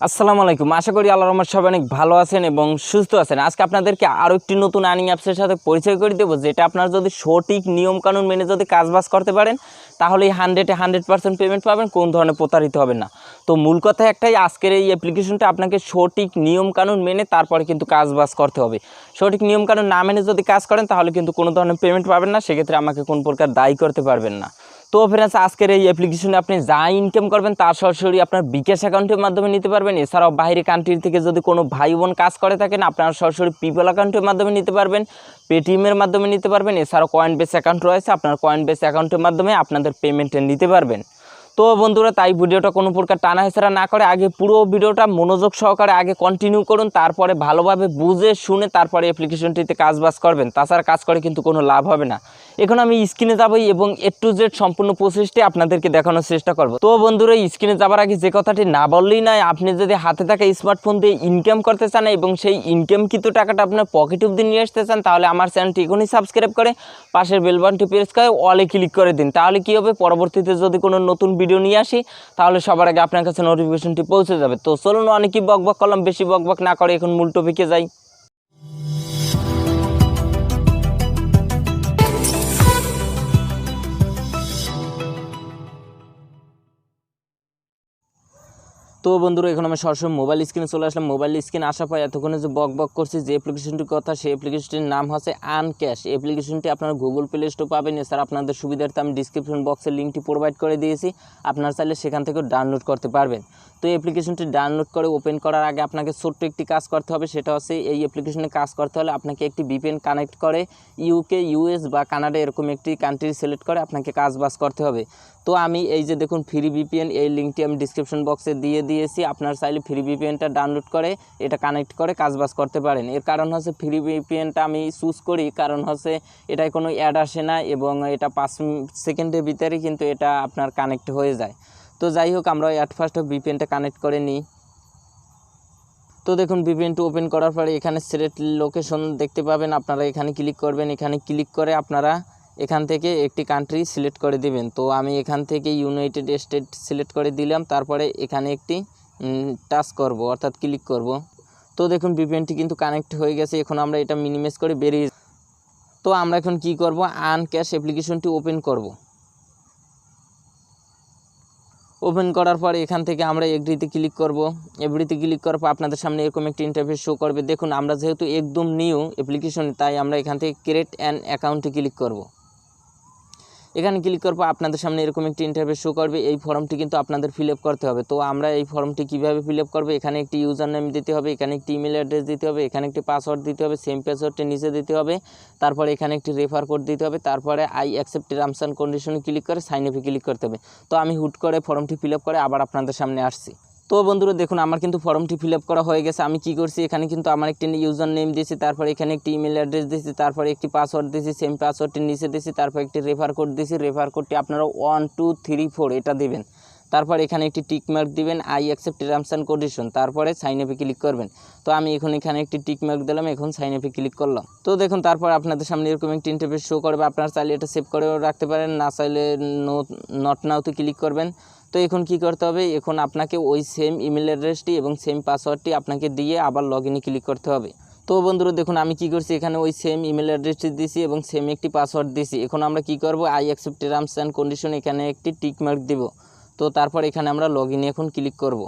আসসালামু আলাইকুম। আশা করি আল্লাহর রহমতে সবাই অনেক ভালো আছেন এবং সুস্থ আছেন। আজকে আপনাদেরকে আরও একটি নতুন আর্নিং অ্যাপসের সাথে পরিচয় করে দেবো, যেটা আপনারা যদি সঠিক নিয়মকানুন মেনে যদি কাজবাজ করতে পারেন তাহলেই 100% পেমেন্ট পাবেন, কোন ধরনের প্রতারিত হবেন না। তো মূল কথা একটাই, আজকের এই অ্যাপ্লিকেশনটা আপনাকে সঠিক নিয়মকানুন মেনে তারপরে কিন্তু কাজবাজ করতে হবে। সঠিক নিয়মকানুন না মেনে যদি কাজ করেন তাহলে কিন্তু কোনো ধরনের পেমেন্ট পাবেন না, সেক্ষেত্রে আমাকে কোন প্রকার দায়ী করতে পারবেন না। তো ফ্রেন্ডস, আজকের এই অ্যাপ্লিকেশনে আপনি যা ইনকাম করবেন তার সরাসরি আপনার বিকাশ অ্যাকাউন্টের মাধ্যমে নিতে পারবেন। এছাড়াও বাইরে কান্ট্রি থেকে যদি কোনো ভাই বোন কাজ করে থাকেন আপনারা সরাসরি পিপল অ্যাকাউন্টের মাধ্যমে নিতে পারবেন, পেটিএমের মাধ্যমে নিতে পারবেন। এছাড়াও কয়েন বেস অ্যাকাউন্ট রয়েছে, আপনার কয়েন বেস অ্যাকাউন্টের মাধ্যমে আপনাদের পেমেন্টে নিতে পারবেন। তো বন্ধুরা, তাই ভিডিওটা কোনো প্রকার টানা হেঁচড়া না করে আগে পুরো ভিডিওটা মনোযোগ সহকারে আগে কন্টিনিউ করুন, তারপরে ভালোভাবে বুঝে শুনে তারপরে অ্যাপ্লিকেশনটিতে কাজবাজ করবেন। তাছাড়া কাজ করে কিন্তু কোনো লাভ হবে না। এখন আমি স্ক্রিনে যাবই এবং A to Z সম্পূর্ণ প্রসেসটি আপনাদেরকে দেখানোর চেষ্টা করব। তো বন্ধুরা, স্ক্রিনে যাবার আগে যে কথাটি না বললেই নয়, আপনি যদি হাতে থাকা স্মার্টফোন দিয়ে ইনকাম করতে চান এবং সেই ইনকামকৃত টাকাটা আপনার পকেট অবধি নিয়ে আসতে চান, তাহলে আমার চ্যানেলটি এখনই সাবস্ক্রাইব করে পাশের বেল বাটনটি প্রেস করে অলে ক্লিক করে দিন। তাহলে কী হবে, পরবর্তীতে যদি কোনো নতুন ভিডিও নিয়ে আসি তাহলে সবার আগে আপনার কাছে নোটিফিকেশনটি পৌঁছে যাবে। তো চলুন, অনেকই বকবক করলাম, বেশি বকবক না করে এখন মূল টপিকে যাই। তো বন্ধুরা, এখন আমি সরাসরি মোবাইল স্ক্রিনে চলে আসলাম। মোবাইল স্ক্রিনে আসার পর এতক্ষণে যে বক করছি যে অ্যাপ্লিকেশনটির কথা, সেই অ্যাপ্লিকেশনটির নাম হচ্ছে আনক্যাশ। অ্যাপ্লিকেশনটি আপনারা গুগল প্লে স্টোর পাবেন। এছাড়া আপনাদের সুবিধার্থে আমি ডিসক্রিপশন বক্সের লিঙ্কটি প্রোভাইড করে দিয়েছি, আপনারা চাইলে সেখান থেকেও ডাউনলোড করতে পারবেন। তো এই অ্যাপ্লিকেশনটি ডাউনলোড করে ওপেন করার আগে আপনাকে ছোট্ট একটি কাজ করতে হবে, সেটা হচ্ছে এই অ্যাপ্লিকেশনে কাজ করতে হলে আপনাকে একটি VPN কানেক্ট করে UK, US বা কানাডা এরকম একটি কান্ট্রি সিলেক্ট করে আপনাকে কাজবাজ করতে হবে। তো আমি এই যে দেখুন ফ্রি VPN, এই লিঙ্কটি আমি ডিসক্রিপশন বক্সে দিয়ে দিয়েছি। আপনারা চাইলে ফ্রি VPNটা ডাউনলোড করে এটা কানেক্ট করে কাজবাজ করতে পারেন। এর কারণ হচ্ছে ফ্রি VPNটা আমি চুজ করি কারণ হচ্ছে এটায় কোনো অ্যাড আসে না এবং এটা 5 সেকেন্ডের ভিতরে কিন্তু এটা আপনার কানেক্ট হয়ে যায়। তো যাই হোক, আমরা অ্যাট ফার্স্ট VPNটা কানেক্ট করে নিই। তো দেখুন, VPNটি ওপেন করার পরে এখানে সিলেক্ট লোকেশন দেখতে পাবেন, আপনারা এখানে ক্লিক করবেন। এখানে ক্লিক করে আপনারা এখান থেকে একটি কান্ট্রি সিলেক্ট করে দিবেন। তো আমি এখান থেকে ইউনাইটেড স্টেট সিলেক্ট করে দিলাম, তারপরে এখানে একটি টাচ করব অর্থাৎ ক্লিক করব। তো দেখুন VPNটি কিন্তু কানেক্ট হয়ে গেছে। এখন আমরা এটা মিনিমাইজ করে বেরিয়ে। তো আমরা এখন কি করব, আনক্যাশ অ্যাপ্লিকেশনটি ওপেন করব। ওপেন করার পর এখান থেকে আমরা এগ্রিতে ক্লিক করব। এগ্রিতে ক্লিক করার পর আপনাদের সামনে এরকম একটি ইন্টারফেস শো করবে। দেখুন, আমরা যেহেতু একদম নিউ অ্যাপ্লিকেশন, তাই আমরা এখান থেকে ক্রিয়েট অ্যান অ্যাকাউন্টে ক্লিক করব। এখানে ক্লিক করার পর আপনাদের সামনে এরকম একটি ইন্টারফেস শো করবে। এই ফর্মটি কিন্তু আপনাদের ফিল আপ করতে হবে। তো আমরা এই ফর্মটি কিভাবে ফিল আপ করবো, এখানে একটি ইউজার নেম দিতে হবে, এখানে একটি ইমেল অ্যাড্রেস দিতে হবে, এখানে একটি পাসওয়ার্ড দিতে হবে, সেম পাসওয়ার্ডটি নিচে দিতে হবে, তারপরে এখানে একটি রেফার কোড দিতে হবে, তারপরে আই অ্যাকসেপ্ট টার্মস অ্যান্ড কন্ডিশনে ক্লিক করে সাইন আপে ক্লিক করতে হবে। তো আমি হুট করে ফর্মটি ফিল আপ করে আবার আপনাদের সামনে আসছি। তো বন্ধুরা দেখুন, আমার কিন্তু ফর্মটি ফিল আপ করা হয়ে গেছে। আমি কি করছি, এখানে কিন্তু আমার একটি ইউজার নেম দিয়েছি, তারপরে এখানে একটি ইমেল অ্যাড্রেস দিয়েছি, তারপরে একটি পাসওয়ার্ড দিয়েছি, সেম পাসওয়ার্ডটি নিচে দিয়েছি, তারপর একটি রেফার কোড দিয়েছি। রেফার কোডটি আপনারা 1 2 3 4 এটা দেবেন। তারপর এখানে একটি টিক মার্ক দিবেন, I accept terms and condition, তারপরে সাইন আপে ক্লিক করবেন। তো আমি এখানে একটি টিক মার্ক দিলাম, এখন সাইন আপে ক্লিক করলাম। তো দেখুন, তারপর আপনাদের সামনে এরকম একটি ইন্টারফেস শো করবে। আপনারা চাইলে এটা সেভ করেও রাখতে পারেন, না চাইলে নট নাওতে ক্লিক করবেন। তো এখন কি করতে হবে, এখন আপনাকে ওই সেম ইমেল অ্যাড্রেসটি এবং সেম পাসওয়ার্ডটি আপনাকে দিয়ে আবার লগ ইনে ক্লিক করতে হবে। তো বন্ধুরা দেখুন, আমি কি করছি, এখানে ওই সেম ইমেল অ্যাড্রেসটি দিয়েছি এবং সেম একটি পাসওয়ার্ড দিয়েছি। এখন আমরা কি করব, I accept terms and condition এখানে একটি টিক মার্ক দিব। তো তারপর এখানে আমরা লগ ইনে এখন ক্লিক করব।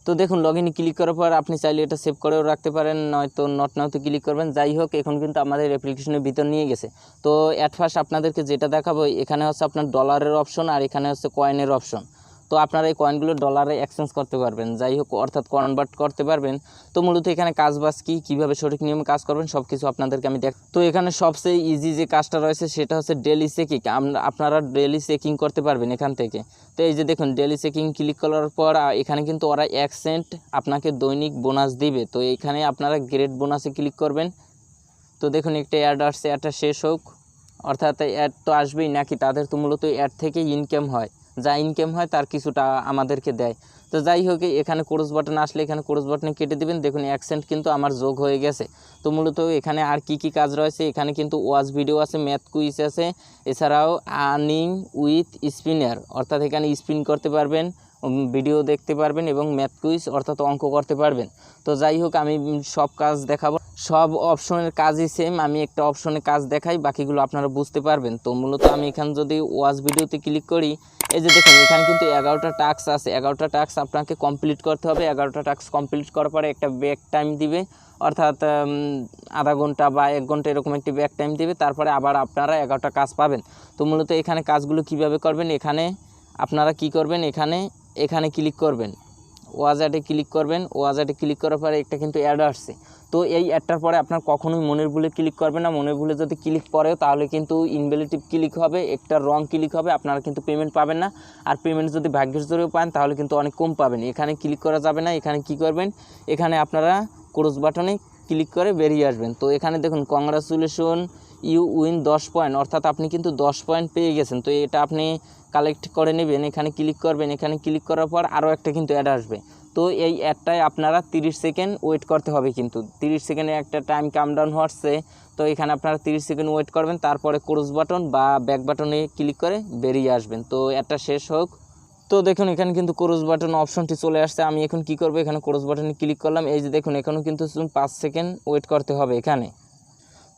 তো দেখুন, লগ ইনে ক্লিক করার পর আপনি চাইলে এটা সেভ করেও রাখতে পারেন, নয়তো নট নাওতে ক্লিক করবেন। যাই হোক, এখন কিন্তু আমাদের অ্যাপ্লিকেশনের ভিতর নিয়ে গেছে। তো অ্যাট ফার্স্ট আপনাদেরকে যেটা দেখাবো, এখানে হচ্ছে আপনার ডলারের অপশন আর এখানে হচ্ছে কয়েনের অপশন। তো আপনারা এই কয়েনগুলো ডলারে এক্সচেঞ্জ করতে পারবেন, যাই হোক অর্থাৎ কনভার্ট করতে পারবেন। তো মূলত এখানে কাজবাজ কীভাবে সঠিক নিয়মে কাজ করবেন সব কিছু আপনাদেরকে আমি তো এখানে সবচেয়ে ইজি যে কাজটা রয়েছে সেটা হচ্ছে ডেলি চেকিং। আপনারা ডেলি চেকিং করতে পারবেন এখান থেকে। তো এই যে দেখুন, ডেলি চেকিং ক্লিক করার পর এখানে কিন্তু ওরা 1 সেন্ট আপনাকে দৈনিক বোনাস দিবে। তো এইখানে আপনারা গ্রেড বোনাসে ক্লিক করবেন। তো দেখুন, একটা অ্যাড আসছে, অ্যাডটা শেষ হোক, অর্থাৎ অ্যাড তো আসবেই নাকি, তাদের তো মূলত অ্যাড থেকে ইনকাম হয়, যা ইনকাম হয় তার কিছুটা আমাদেরকে দেয়। তো যাই হোক, এখানে ক্রস বাটন আসলে এখানে ক্রস বাটনে কেটে দেবেন। দেখুন, 1 সেন্ট কিন্তু আমার যোগ হয়ে গেছে। তো মূলত এখানে আর কি কাজ রয়েছে, এখানে কিন্তু ওয়াচ ভিডিও আছে, ম্যাথ কুইজ আছে, এছাড়াও আর্নিং উইথ স্পিনার, অর্থাৎ এখানে স্পিন করতে পারবেন, ভিডিও দেখতে পারবেন এবং ম্যাথ কুইজ অর্থাৎ অঙ্ক করতে পারবেন। তো যাই হোক, আমি সব কাজ দেখাবো, সব অপশনের কাজই সেম, আমি একটা অপশনে কাজ দেখাই, বাকিগুলো আপনারা বুঝতে পারবেন। তো মূলত আমি এখানে যদি ওয়াচ ভিডিওতে ক্লিক করি, এই যে দেখুন এখানে কিন্তু 11টা টাস্ক আছে, 11টা টাস্ক আপনাকে কমপ্লিট করতে হবে। 11টা টাস্ক কমপ্লিট করার পরে একটা ব্যাক টাইম দিবে, অর্থাৎ আধা ঘন্টা বা 1 ঘন্টা এরকম একটি ব্যাক টাইম দিবে, তারপরে আবার আপনারা 11টা কাজ পাবেন। তো মূলত এখানে কাজগুলো কিভাবে করবেন, এখানে আপনারা কি করবেন, এখানে ক্লিক করবেন, ওয়াজাটে ক্লিক করবেন। ওয়াজাটে ক্লিক করার পরে একটা কিন্তু অ্যাড আসছে। তো এই অ্যাডটার পরে আপনার কখনোই মনের ভুলে ক্লিক করবেন না। মনের ভুলে যদি ক্লিক করেও তাহলে কিন্তু ইনভ্যালিড ক্লিক হবে, একটা রং ক্লিক হবে, আপনারা কিন্তু পেমেন্ট পাবেন না। আর পেমেন্ট যদি ভাগ্যের জোরেও পান তাহলে কিন্তু অনেক কম পাবেন। এখানে ক্লিক করা যাবে না। এখানে কি করবেন, এখানে আপনারা ক্রস বাটনে ক্লিক করে বেরিয়ে আসবেন। তো এখানে দেখুন কংগ্রাচুলেশন ইউ উইন 10 পয়েন্ট, অর্থাৎ আপনি কিন্তু 10 পয়েন্ট পেয়ে গেছেন। তো এটা আপনি কালেক্ট করে নেবেন। এখানে ক্লিক করবেন। এখানে ক্লিক করার পর আরও একটা কিন্তু অ্যাড আসবে। তো এই অ্যাডটায় আপনারা 30 সেকেন্ড ওয়েট করতে হবে, কিন্তু 30 সেকেন্ডে একটা টাইম কাউন্টডাউন হচ্ছে। তো এখানে আপনারা 30 সেকেন্ড ওয়েট করবেন, তারপরে ক্রস বাটন বা ব্যাক বাটনে ক্লিক করে বেরিয়ে আসবেন। তো একটা শেষ হোক। তো দেখুন এখানে কিন্তু ক্রস বাটন অপশনটি চলে আসছে। আমি এখন কি করব, এখানে ক্রস বাটনে ক্লিক করলাম। এই যে দেখুন এখানেও কিন্তু 5 সেকেন্ড ওয়েট করতে হবে এখানে।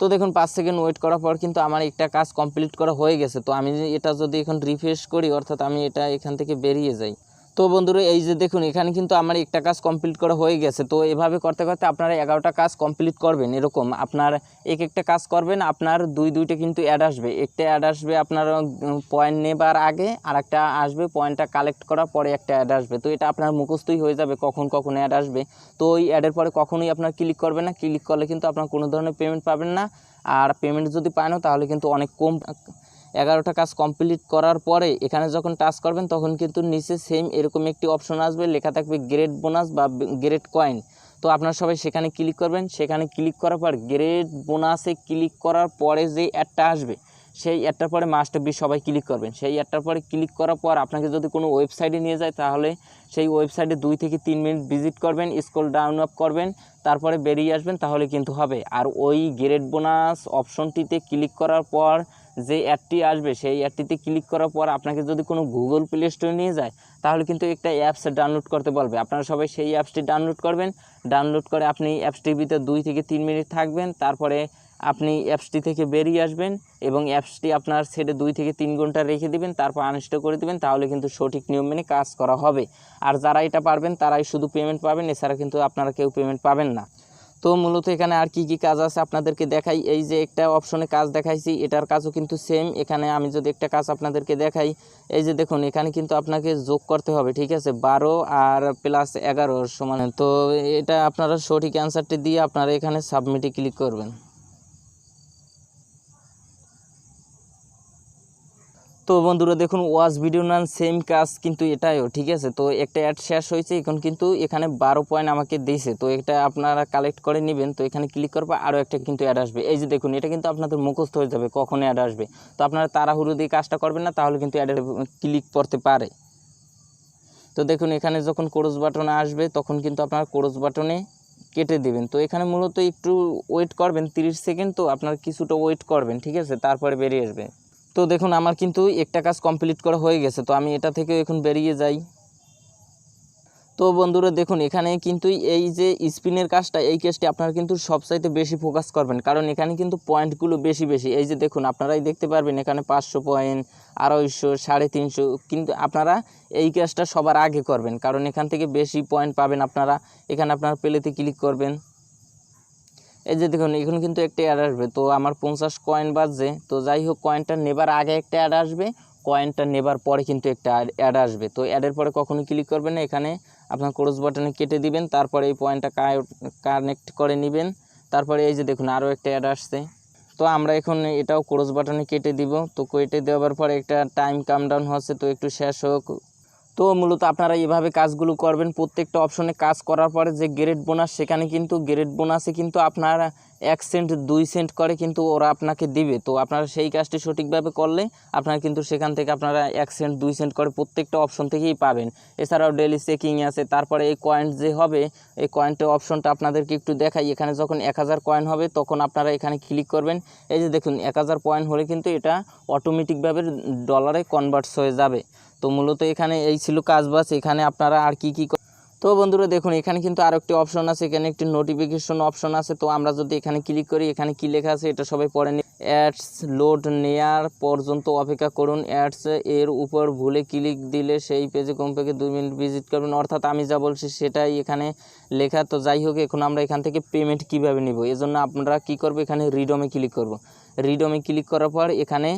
তো দেখুন 5 সেকেন্ড ওয়েট করার পর কিন্তু আমার একটা কাজ কমপ্লিট করা হয়ে গেছে। তো আমি এটা যদি এখন রিফ্রেশ করি, অর্থাৎ আমি এটা এখান থেকে বেরিয়ে যাই, তো বন্ধুরা এই যে দেখুন এখানে কিন্তু আমার একটা কাজ কমপ্লিট করা হয়ে গেছে। তো এভাবে করতে করতে আপনারা 11টা কাজ কমপ্লিট করবেন। এরকম আপনার একটা কাজ করবেন, আপনার দুইটা কিন্তু অ্যাড আসবে। একটা অ্যাড আসবে আপনার পয়েন্ট নেবার আগে, আর একটা আসবে পয়েন্টটা কালেক্ট করার পরে একটা অ্যাড আসবে। তো এটা আপনার মুখস্থই হয়ে যাবে কখন কখন অ্যাড আসবে। তো ওই অ্যাডের পরে কখনোই আপনার ক্লিক করবেন না। ক্লিক করলে কিন্তু আপনার কোনো ধরনের পেমেন্ট পাবেন না। আর পেমেন্ট যদি পানও তাহলে কিন্তু অনেক কম। 11টা কাজ কমপ্লিট করার পরে এখানে যখন টাচ করবেন তখন কিন্তু নিচে সেম এরকম একটি অপশন আসবে, লেখা থাকবে গ্রেড বোনাস বা গ্রেড কয়েন। তো আপনারা সবাই সেখানে ক্লিক করবেন। সেখানে ক্লিক করার পর গ্রেড বোনাসে ক্লিক করার পরে যে অ্যাডটা আসবে, সেই অ্যাডটার পরে মাস্ট বি সবাই ক্লিক করবেন। সেই অ্যাডটার পরে ক্লিক করার পর আপনাকে যদি কোনো ওয়েবসাইটে নিয়ে যায়, তাহলে সেই ওয়েবসাইটে 2 থেকে 3 মিনিট ভিজিট করবেন, স্ক্রল ডাউন আপ করবেন, তারপরে বেরিয়ে আসবেন, তাহলে কিন্তু হবে। আর ওই গ্রেড বোনাস অপশনটিতে ক্লিক করার পর যে অ্যাডটি আসবে, সেই অ্যাডটিতে ক্লিক করার পর আপনাকে যদি কোনো গুগল প্লে স্টোরে নিয়ে যায়, তাহলে কিন্তু একটা অ্যাপস ডাউনলোড করতে বলবে। আপনারা সবাই সেই অ্যাপসটি ডাউনলোড করবেন। ডাউনলোড করে আপনি অ্যাপসটির ভিতরে 2 থেকে 3 মিনিট থাকবেন, তারপরে আপনি অ্যাপসটি থেকে বেরিয়ে আসবেন এবং অ্যাপসটি আপনার সেটে 2 থেকে 3 ঘন্টা রেখে দিবেন, তারপর আনইনস্টল করে দিবেন। তাহলে কিন্তু সঠিক নিয়ম মেনে কাজ করা হবে। আর যারা এটা পারবেন তারাই শুধু পেমেন্ট পাবেন, এছাড়া কিন্তু আপনারা কেউ পেমেন্ট পাবেন না। তো মূলত এখানে আর কি কাজ আছে আপনাদেরকে দেখাই। এই যে একটা অপশনে কাজ দেখাইছি, এটার কাজও কিন্তু সেম। এখানে আমি যদি একটা কাজ আপনাদেরকে দেখাই, এই যে দেখুন এখানে কিন্তু আপনাকে যোগ করতে হবে, ঠিক আছে, 12 আর প্লাস 11 সমান। তো এটা আপনারা সঠিক অ্যান্সারটি দিয়ে আপনারা এখানে সাবমিটে ক্লিক করবেন। তো বন্ধুরা দেখুন ওয়াচ ভিডিও নান সেম কাজ কিন্তু এটাও, ঠিক আছে। তো একটা অ্যাড শেষ হয়েছে, এখন কিন্তু এখানে 12 পয়েন্ট আমাকে দিয়েছে। তো এটা আপনারা কালেক্ট করে নেবেন। তো এখানে ক্লিক করবো, আরও একটা কিন্তু অ্যাড আসবে। এই যে দেখুন এটা কিন্তু আপনাদের মুখস্থ হয়ে যাবে কখন অ্যাড আসবে। তো আপনারা তাড়াহুড়ো দিয়ে কাজটা করবেন না, তাহলে কিন্তু অ্যাডে ক্লিক করতে পারে। তো দেখুন এখানে যখন ক্রস বাটনে আসবে তখন কিন্তু আপনারা ক্রস বাটনে কেটে দেবেন। তো এখানে মূলত একটু ওয়েট করবেন 30 সেকেন্ড। তো আপনারা কিছুটা ওয়েট করবেন, ঠিক আছে, তারপরে বেরিয়ে আসবে। তো দেখুন আমার কিন্তু একটা কাজ কমপ্লিট করা হয়ে গেছে। তো আমি এটা থেকে এখন বেরিয়ে যাই। তো বন্ধুরা দেখুন এখানে কিন্তু এই যে স্পিনের কাজটা, এই কাজটি আপনারা কিন্তু সবচাইতে বেশি ফোকাস করবেন, কারণ এখানে কিন্তু পয়েন্টগুলো বেশি। এই যে দেখুন আপনারাই দেখতে পারবেন এখানে 500 পয়েন্ট, 250, 350। কিন্তু আপনারা এই কাজটা সবার আগে করবেন, কারণ এখান থেকে বেশি পয়েন্ট পাবেন আপনারা। এখানে আপনারা প্লেতে ক্লিক করবেন। এই যে দেখুন এখন কিন্তু একটা অ্যাড আসবে। তো আমার 50 কয়েন বাজছে। তো যাই হোক, কয়েনটা নেবার আগে একটা অ্যাড আসবে, কয়েনটা নেবার পরে কিন্তু একটা অ্যাড আসবে। তো অ্যাডের পরে কখনোই ক্লিক করবেন না। এখানে আপনার ক্রস বাটনে কেটে দিবেন, তারপরে এই পয়েন্টটা কানেক্ট করে নেবেন। তারপরে এই যে দেখুন আরও একটা অ্যাড আসছে। তো আমরা এখন এটাও ক্রস বাটনে কেটে দিব। তো কেটে দেওয়ার পরে একটা টাইম কাউন্টডাউন হচ্ছে, তো একটু শেষ হোক। তো মূলত আপনারা এইভাবে কাজগুলো করবেন। প্রত্যেকটা অপশনে কাজ করার পরে যে গ্রেড বোনাস, সেখানে কিন্তু গ্রেড বোনাসে কিন্তু আপনার 1 সেন্ট 2 সেন্ট করে কিন্তু ওরা আপনাকে দিবে। তো আপনারা সেই কাজটি সঠিকভাবে করলে আপনারা কিন্তু সেখান থেকে আপনারা 1 সেন্ট 2 সেন্ট করে প্রত্যেকটা অপশন থেকেই পাবেন। এছাড়াও ডেলি চেকিং আছে। তারপরে এই কয়েন যে হবে, এই কয়েনটা অপশনটা আপনাদেরকে একটু দেখাই। এখানে যখন 1000 কয়েন হবে তখন আপনারা এখানে ক্লিক করবেন। এই যে দেখুন 1000 পয়েন্ট হলে কিন্তু এটা অটোমেটিকভাবে ডলারে কনভার্টস হয়ে যাবে। তো মূলত এখানে এই ছিল কাজ বাস। এখানে আপনারা আর কি তো বন্ধুরা দেখুন এখানে কিন্তু আরও একটি অপশন আছে, এখানে একটি নোটিফিকেশন অপশন আছে। তো আমরা যদি এখানে ক্লিক করি, এখানে কি লেখা আছে এটা সবাই পড়ে নিন। অ্যাডস লোড নেয়ার পর্যন্ত অপেক্ষা করুন, অ্যাডস এর উপর ভুলে ক্লিক দিলে সেই পেজে কমপক্ষে 2 মিনিট ভিজিট করবেন। অর্থাৎ আমি যা বলছি সেটাই এখানে লেখা। তো যাই হোক, এখন আমরা এখান থেকে পেমেন্ট কিভাবে নিব, এজন্য আপনারা কি করবো, এখানে রিডমে ক্লিক করব। রিডমে ক্লিক করার পর এখানে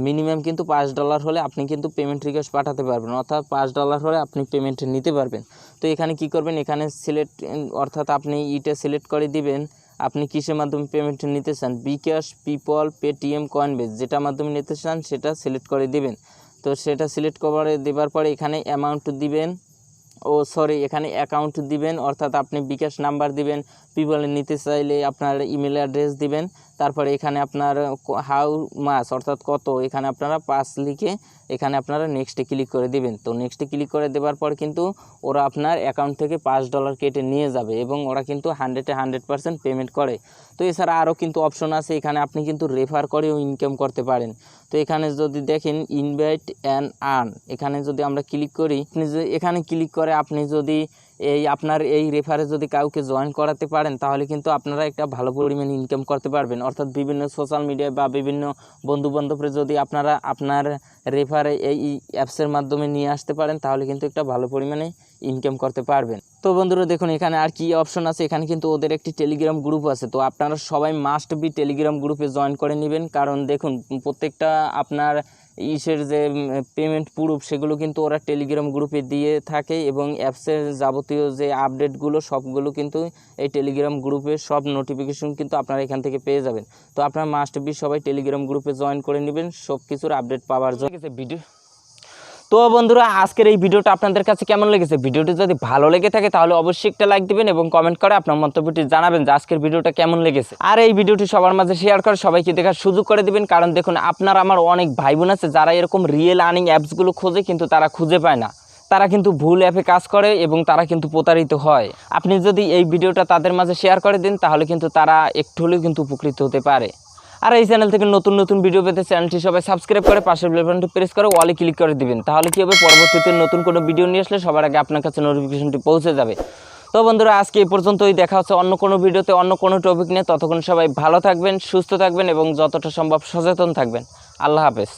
মিনিমাম কিন্তু $5 হলে আপনি কিন্তু পেমেন্ট রিকোয়েস্ট পাঠাতে পারবেন, অর্থাৎ $5 হলে আপনি পেমেন্ট নিতে পারবেন। তো এখানে কি করবেন, এখানে সিলেক্ট অর্থাৎ আপনি ইটা সিলেক্ট করে দিবেন আপনি কিসের মাধ্যমে পেমেন্ট নিতে চান, বিকাশ, পেপল, পেটিএম, কয়েনবেজ, যেটা মাধ্যমে নিতে চান সেটা সিলেক্ট করে দিবেন। তো সেটা সিলেক্ট করে দেওয়ার পরে এখানে অ্যামাউন্ট দিবেন, এখানে অ্যাকাউন্ট দিবেন, অর্থাৎ আপনি বিকাশ নাম্বার দিবেন, পিপলে নিতে চাইলে আপনার ইমেল অ্যাড্রেস দিবেন। তারপরে এখানে আপনার হাউ মাস অর্থাৎ কত, এখানে আপনারা 5 লিখে এখানে আপনারা নেক্সটে ক্লিক করে দিবেন। তো নেক্সটে ক্লিক করে দেওয়ার পর কিন্তু ওরা আপনার অ্যাকাউন্ট থেকে $5 কেটে নিয়ে যাবে এবং ওরা কিন্তু 100% পেমেন্ট করে। তো এছাড়া আরও কিন্তু অপশন আছে, এখানে আপনি কিন্তু রেফার করেও ইনকাম করতে পারেন। তো এখানে যদি দেখেন ইনভাইট অ্যান্ড আর্ন, এখানে যদি আমরা ক্লিক করি, এখানে ক্লিক করে আপনি যদি আপনার এই রেফারে যদি কাউকে জয়েন করাতে পারেন তাহলে কিন্তু আপনারা একটা ভালো পরিমাণে ইনকাম করতে পারবেন। অর্থাৎ বিভিন্ন সোশ্যাল মিডিয়ায় বা বিভিন্ন বন্ধুবান্ধবরা যদি আপনারা আপনার রেফারে এই অ্যাপসের মাধ্যমে নিয়ে আসতে পারেন তাহলে কিন্তু একটা ভালো পরিমাণে ইনকাম করতে পারবেন। তো বন্ধুরা দেখুন এখানে আর কি অপশন আছে, এখানে কিন্তু ওদের একটি টেলিগ্রাম গ্রুপ আছে। তো আপনারা সবাই মাস্ট বি টেলিগ্রাম গ্রুপে জয়েন করে নেবেন, কারণ দেখুন প্রত্যেকটা আপনার ইসের যে পেমেন্ট প্রুফ সেগুলো কিন্তু ওরা টেলিগ্রাম গ্রুপে দিয়ে থাকে এবং অ্যাপসের যাবতীয় যে আপডেটগুলো সবগুলো কিন্তু এই টেলিগ্রাম গ্রুপে সব নোটিফিকেশন কিন্তু আপনারা এখান থেকে পেয়ে যাবেন। তো আপনারা মাস্ট বি সবাই টেলিগ্রাম গ্রুপে জয়েন করে নেবেন সব কিছুর আপডেট পাওয়ার জন্য। ভিডিও তো বন্ধুরা আজকের এই ভিডিওটা আপনাদের কাছে কেমন লেগেছে, ভিডিওটি যদি ভালো লেগে থাকে তাহলে অবশ্যই একটা লাইক দিবেন এবং কমেন্ট করে আপনার মন্তব্যটি জানাবেন যে আজকের ভিডিওটা কেমন লেগেছে। আর এই ভিডিওটি সবার মাঝে শেয়ার করে সবাইকে দেখার সুযোগ করে দিবেন, কারণ দেখুন আপনার আমার অনেক ভাই বোন আছে যারা এরকম রিয়েল আর্নিং অ্যাপসগুলো খোঁজে কিন্তু তারা খুঁজে পায় না, তারা কিন্তু ভুল অ্যাপে কাজ করে এবং তারা কিন্তু প্রতারিত হয়। আপনি যদি এই ভিডিওটা তাদের মাঝে শেয়ার করে দেন তাহলে কিন্তু তারা একটু হলেও কিন্তু উপকৃত হতে পারে। আর এই চ্যানেল থেকে নতুন নতুন ভিডিও পেতে চ্যানেলটি সবাই সাবস্ক্রাইব করে পাশের বেল বাটনটি প্রেস করে অলে ক্লিক করে দিবেন, তাহলে কি হবে পরবর্তীতে নতুন কোনো ভিডিও নিয়ে আসলে সবার আগে আপনার কাছে নোটিফিকেশনটি পৌঁছে যাবে। তো বন্ধুরা আজকে এই পর্যন্তই, দেখা হচ্ছে অন্য কোনো ভিডিওতে অন্য কোনো টপিক নিয়ে। ততক্ষণ সবাই ভালো থাকবেন, সুস্থ থাকবেন এবং যতটা সম্ভব সচেতন থাকবেন। আল্লাহ হাফেজ।